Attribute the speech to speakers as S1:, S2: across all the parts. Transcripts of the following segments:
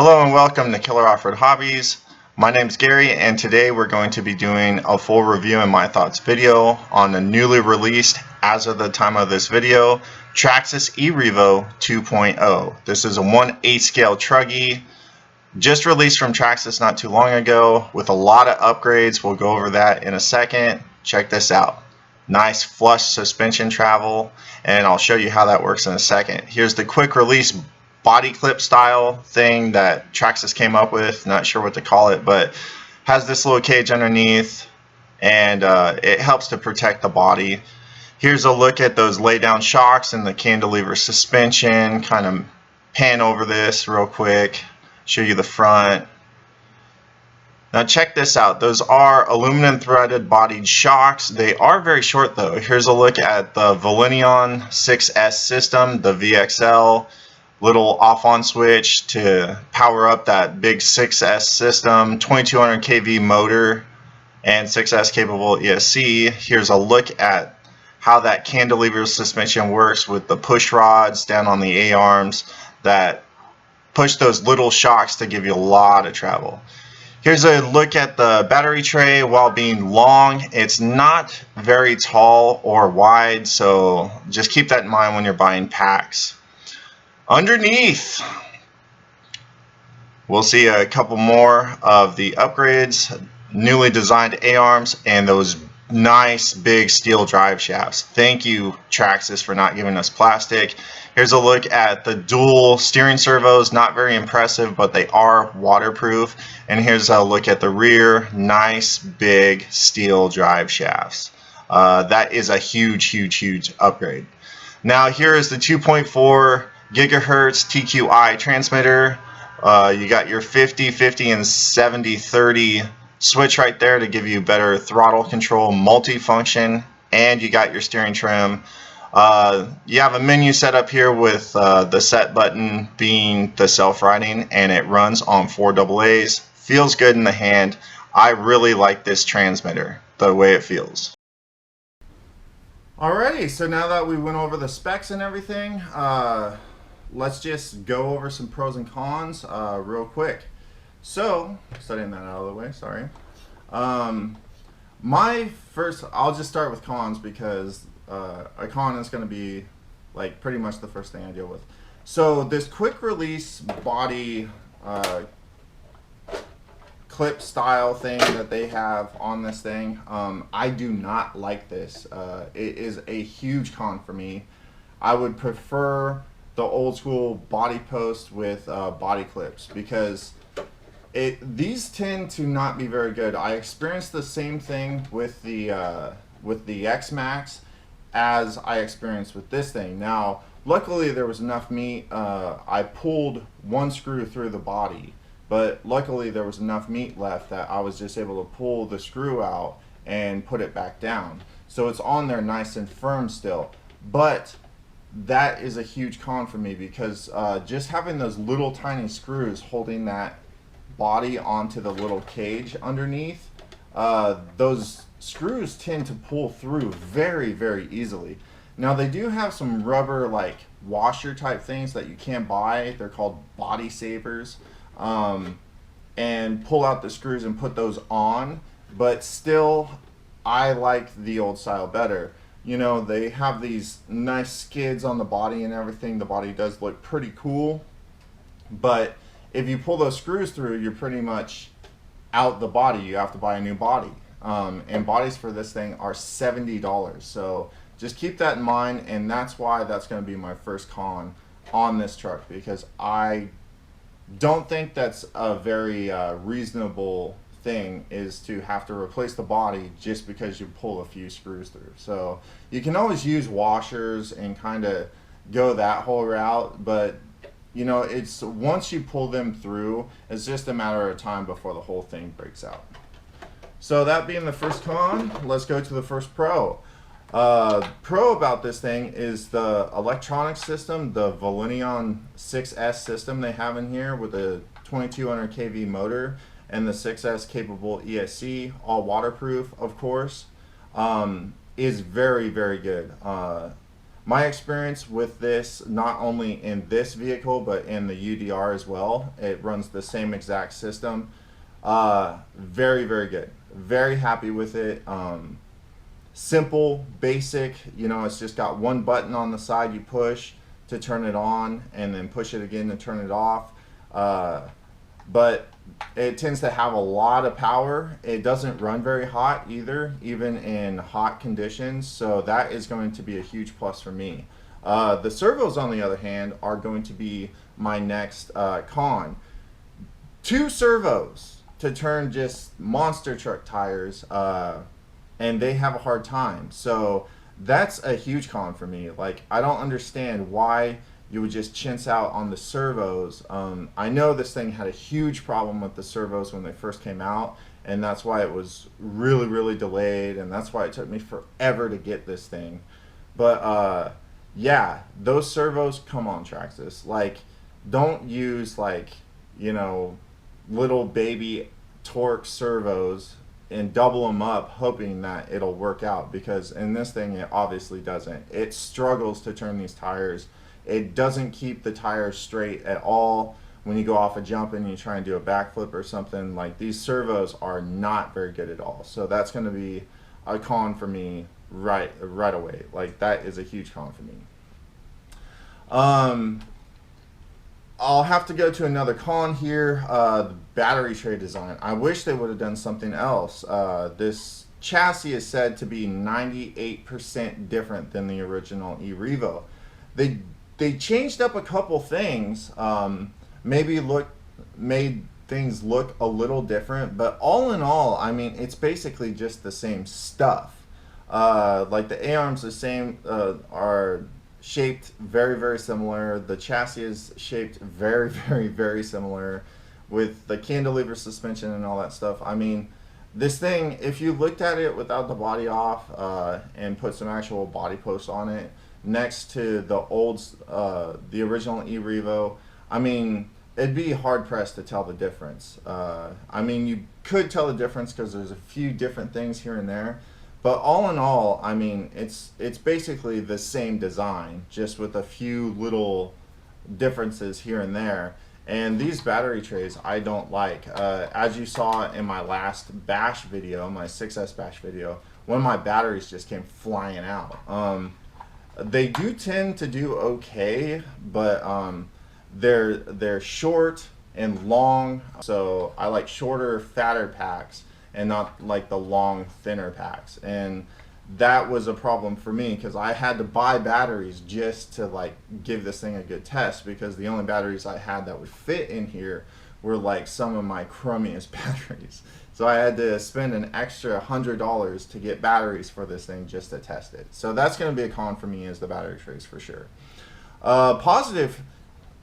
S1: Hello and welcome to Killer Off-Road Hobbies. My name is Gary and today we're going to be doing a full review and my thoughts video on the newly released, as of the time of this video, Traxxas E-Revo 2.0. This is a 1/8 scale truggy, just released from Traxxas not too long ago with a lot of upgrades. We'll go over that in a second. Check this out. Nice flush suspension travel, and I'll show you how that works in a second. Here's the quick release body clip style thing that Traxxas came up with. Not sure what to call it, but has this little cage underneath, and it helps to protect the body. Here's a look at those lay down shocks and the cantilever suspension. Kind of pan over this real quick, show you the front. Now check this out. Those are aluminum threaded bodied shocks. They are very short though. Here's a look at the Valenion 6S system, the VXL. Little off-on switch to power up that big 6S system, 2200 kV motor, and 6S capable ESC. Here's a look at how that cantilever suspension works with the push rods down on the A-arms that push those little shocks to give you a lot of travel. Here's a look at the battery tray. While being long, it's not very tall or wide, so just keep that in mind when you're buying packs. Underneath, we'll see a couple more of the upgrades, newly designed A-arms, and those nice big steel drive shafts. Thank you, Traxxas, for not giving us plastic. Here's a look at the dual steering servos. Not very impressive, but they are waterproof. And here's a look at the rear. Nice big steel drive shafts. That is a huge upgrade. Now here is the 2.4 gigahertz TQI transmitter. You got your 50/50 and 70/30 switch right there to give you better throttle control, multifunction, and you got your steering trim. You have a menu set up here with the set button being the self-riding, and it runs on 4 AA's. Feels good in the hand. I really like this transmitter, the way it feels. Alrighty, so now that we went over the specs and everything, let's just go over some pros and cons real quick. So, setting that out of the way, sorry. I'll just start with cons because a con is going to be like pretty much the first thing I deal with. So this quick release body clip style thing that they have on this thing, I do not like this. It is a huge con for me. I would prefer the old school body post with body clips because these tend to not be very good. I experienced the same thing with the X-Max as I experienced with this thing. Now luckily there was enough meat. I pulled one screw through the body, but luckily there was enough meat left that I was just able to pull the screw out and put it back down. So it's on there nice and firm still. But that is a huge con for me because just having those little tiny screws holding that body onto the little cage underneath, those screws tend to pull through very easily. Now they do have some rubber like washer type things that you can buy. They're called body savers, and pull out the screws and put those on, but still I like the old style better. You know, they have these nice skids on the body and everything. The body does look pretty cool, but if you pull those screws through, you're pretty much out the body. You have to buy a new body, and bodies for this thing are $70. So just keep that in mind, and that's why that's going to be my first con on this truck, because I don't think that's a very reasonable thing, is to have to replace the body just because you pull a few screws through. So you can always use washers and kind of go that whole route, but you know, it's once you pull them through, it's just a matter of time before the whole thing breaks out. So that being the first con, let's go to the first pro. Pro about this thing is the electronic system, the Valenion 6S system they have in here with a 2200 kV motor and the 6S capable ESC, all waterproof of course, is very good. My experience with this, not only in this vehicle but in the UDR as well, it runs the same exact system. Very, very good. Very happy with it. Simple, basic, it's just got one button on the side you push to turn it on, and then push it again to turn it off. But it tends to have a lot of power. It doesn't run very hot either, even in hot conditions, so that is going to be a huge plus for me. The servos, on the other hand, are going to be my next con. 2 servos to turn just monster truck tires, and they have a hard time. So that's a huge con for me. Like, I don't understand why you would just chintz out on the servos. I know this thing had a huge problem with the servos when they first came out, and that's why it was really, really delayed, and that's why it took me forever to get this thing. But yeah, those servos, come on, Traxxas. Like, don't use, like, little baby torque servos and double them up hoping that it'll work out, because in this thing it obviously doesn't. It struggles to turn these tires. It doesn't keep the tires straight at all when you go off a jump and you try and do a backflip or something. Like, these servos are not very good at all. So that's going to be a con for me right away. Like, that is a huge con for me. I'll have to go to another con here. The battery tray design. I wish they would have done something else. This chassis is said to be 98% different than the original E-Revo. They changed up a couple things, made things look a little different, but all in all, I mean, it's basically just the same stuff. Like, the A-arms the same, are shaped very, very similar. The chassis is shaped very, very, very similar, with the cantilever suspension and all that stuff. I mean, this thing, if you looked at it without the body off and put some actual body posts on it, next to the original E-Revo, I mean, it'd be hard pressed to tell the difference. I mean, you could tell the difference because there's a few different things here and there, but all in all, I mean, it's basically the same design, just with a few little differences here and there. And these battery trays I don't like. As you saw in my last bash video, my 6S bash video, one of my batteries just came flying out. They do tend to do okay, but they're short and long, so I like shorter, fatter packs and not like the long, thinner packs. And that was a problem for me, because I had to buy batteries just to like give this thing a good test, because the only batteries I had that would fit in here were like some of my crummiest batteries. So I had to spend an extra $100 to get batteries for this thing just to test it. So that's going to be a con for me, is the battery trays for sure. Positive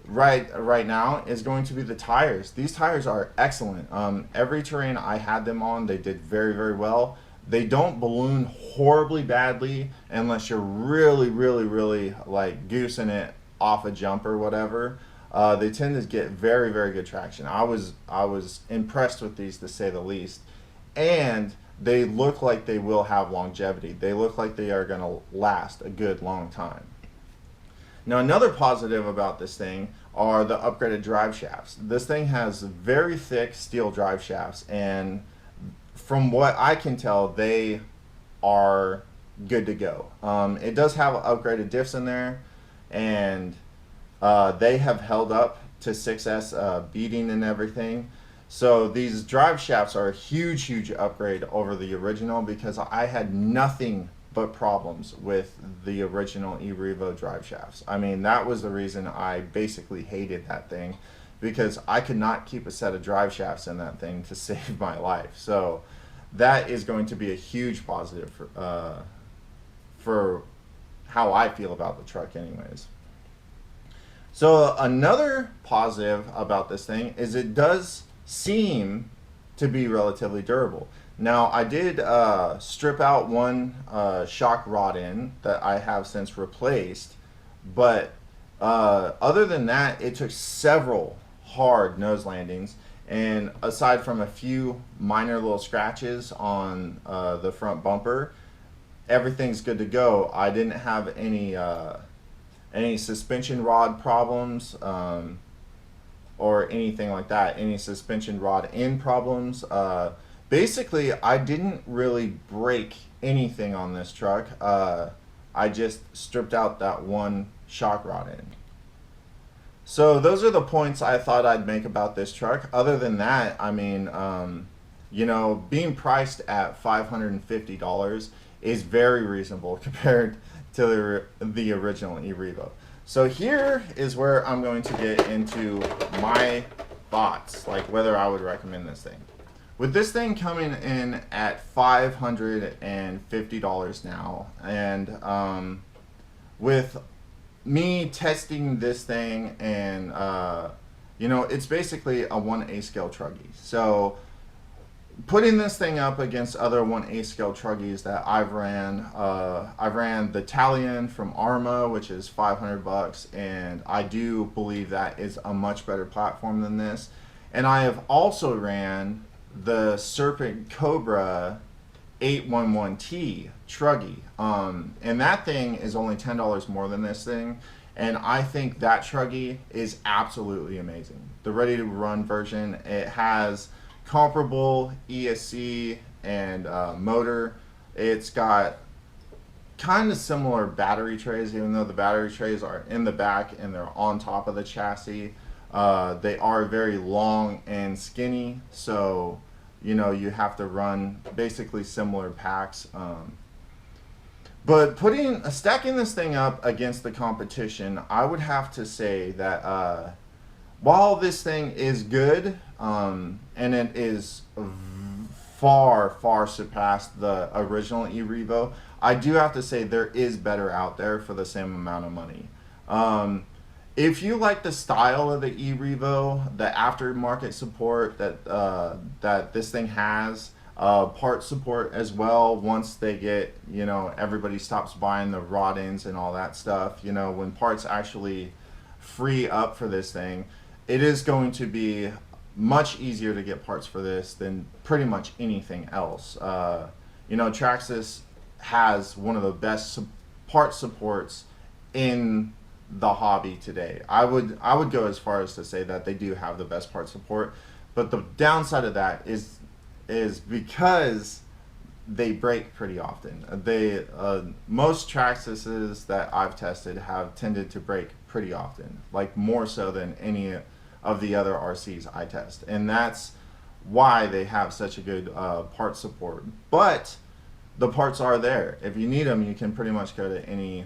S1: right now is going to be the tires. These tires are excellent. Every terrain I had them on, they did very, very well. They don't balloon horribly badly unless you're really, really, really like goosing it off a jump or whatever. They tend to get very, very good traction. I was impressed with these, to say the least. And they look like they will have longevity. They look like they are going to last a good long time. Now, another positive about this thing are the upgraded drive shafts. This thing has very thick steel drive shafts, and from what I can tell, they are good to go. It does have upgraded diffs in there, and they have held up to 6S beating and everything. So these drive shafts are a huge, huge upgrade over the original, because I had nothing but problems with the original E-Revo drive shafts. I mean, that was the reason I basically hated that thing, because I could not keep a set of drive shafts in that thing to save my life. So that is going to be a huge positive for how I feel about the truck anyways. So another positive about this thing is it does seem to be relatively durable. Now, I did strip out one shock rod in that I have since replaced, but other than that, it took several hard nose landings, and aside from a few minor little scratches on the front bumper, everything's good to go. I didn't have any suspension rod problems, or anything like that. Any suspension rod end problems. Basically, I didn't really break anything on this truck. I just stripped out that one shock rod end. So those are the points I thought I'd make about this truck. Other than that, I mean, you know, being priced at $550 is very reasonable compared to the original E-Revo. So here is where I'm going to get into my thoughts, like whether I would recommend this thing. With this thing coming in at $550 now, and with me testing this thing, and you know, it's basically a 1A scale truggy. So putting this thing up against other 1A scale truggies that I've ran the Italian from Arma, which is $500, and I do believe that is a much better platform than this. And I have also ran the Serpent Cobra 811T truggy, and that thing is only $10 more than this thing, and I think that truggy is absolutely amazing. The ready to run version, it has comparable ESC and motor. It's got kind of similar battery trays, even though the battery trays are in the back and they're on top of the chassis. They are very long and skinny, so you know, you have to run basically similar packs. But stacking this thing up against the competition, I would have to say that while this thing is good, and it is far surpassed the original E-Revo, I do have to say there is better out there for the same amount of money. If you like the style of the E-Revo, the aftermarket support that this thing has, part support as well, once they get, you know, everybody stops buying the rod ends and all that stuff, you know, when parts actually free up for this thing, it is going to be much easier to get parts for this than pretty much anything else. You know, Traxxas has one of the best part supports in the hobby today. I would go as far as to say that they do have the best part support, but the downside of that is because they break pretty often. Most Traxxases that I've tested have tended to break pretty often, like more so than any of the other RCs I test, and that's why they have such a good part support. But the parts are there. If you need them, you can pretty much go to any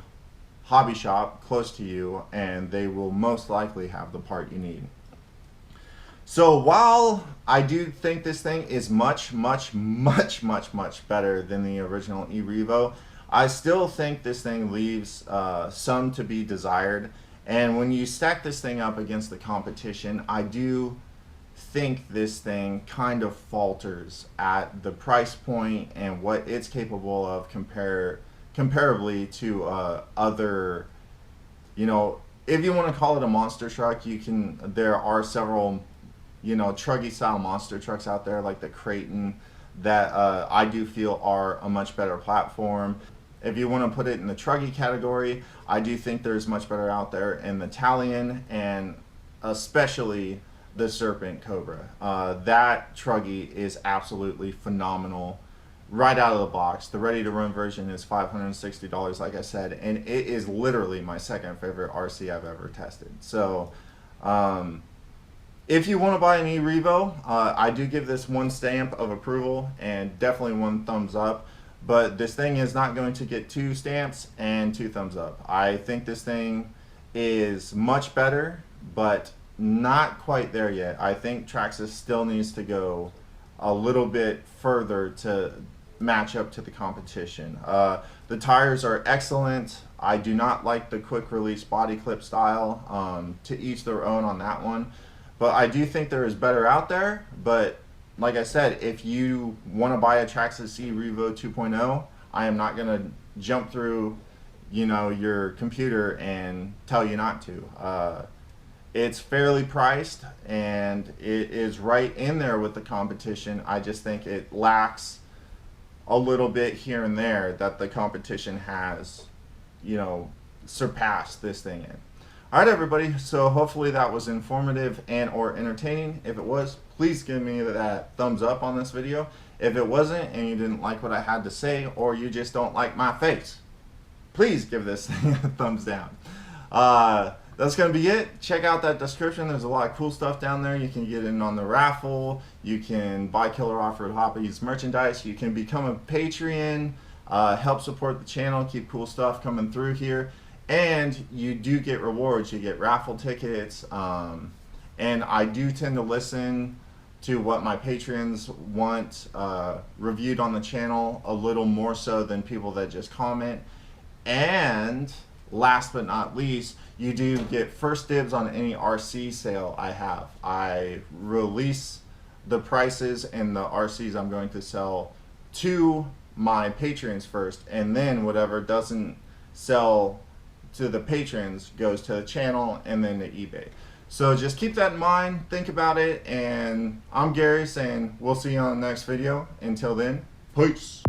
S1: hobby shop close to you and they will most likely have the part you need. So while I do think this thing is much better than the original E-Revo, I still think this thing leaves some to be desired. And when you stack this thing up against the competition, I do think this thing kind of falters at the price point and what it's capable of comparably to other, you know, if you want to call it a monster truck, there are several, you know, truggy style monster trucks out there like the Creighton that I do feel are a much better platform. If you want to put it in the truggy category, I do think there's much better out there in the Italian, and especially the Serpent Cobra. That truggy is absolutely phenomenal right out of the box. The ready to run version is $560, like I said, and it is literally my second favorite RC I've ever tested. So if you want to buy an E-Revo, I do give this one stamp of approval and definitely one thumbs up. But this thing is not going to get 2 stamps and 2 thumbs up. I think this thing is much better, but not quite there yet. I think Traxxas still needs to go a little bit further to match up to the competition. The tires are excellent. I do not like the quick release body clip style. To each their own on that one. But I do think there is better out there. But like I said, if you want to buy a Traxxas E-Revo 2.0, I am not going to jump through, you know, your computer and tell you not to. It's fairly priced and it is right in there with the competition. I just think it lacks a little bit here and there that the competition has, you know, surpassed this thing in. All right, everybody. So hopefully that was informative and or entertaining. If it was, please give me that thumbs up on this video. If it wasn't and you didn't like what I had to say, or you just don't like my face, please give this thing a thumbs down. That's going to be it. Check out that description. There's a lot of cool stuff down there. You can get in on the raffle. You can buy Killer Off-Road Hobbies merchandise. You can become a Patreon, help support the channel, keep cool stuff coming through here. And you do get rewards. You get raffle tickets. And I do tend to listen to what my patrons want reviewed on the channel a little more so than people that just comment. And last but not least, you do get first dibs on any RC sale I have. I release the prices and the RCs I'm going to sell to my patrons first, and then whatever doesn't sell to the patrons goes to the channel and then to eBay. So just keep that in mind, think about it, and I'm Gary saying we'll see you on the next video. Until then, peace.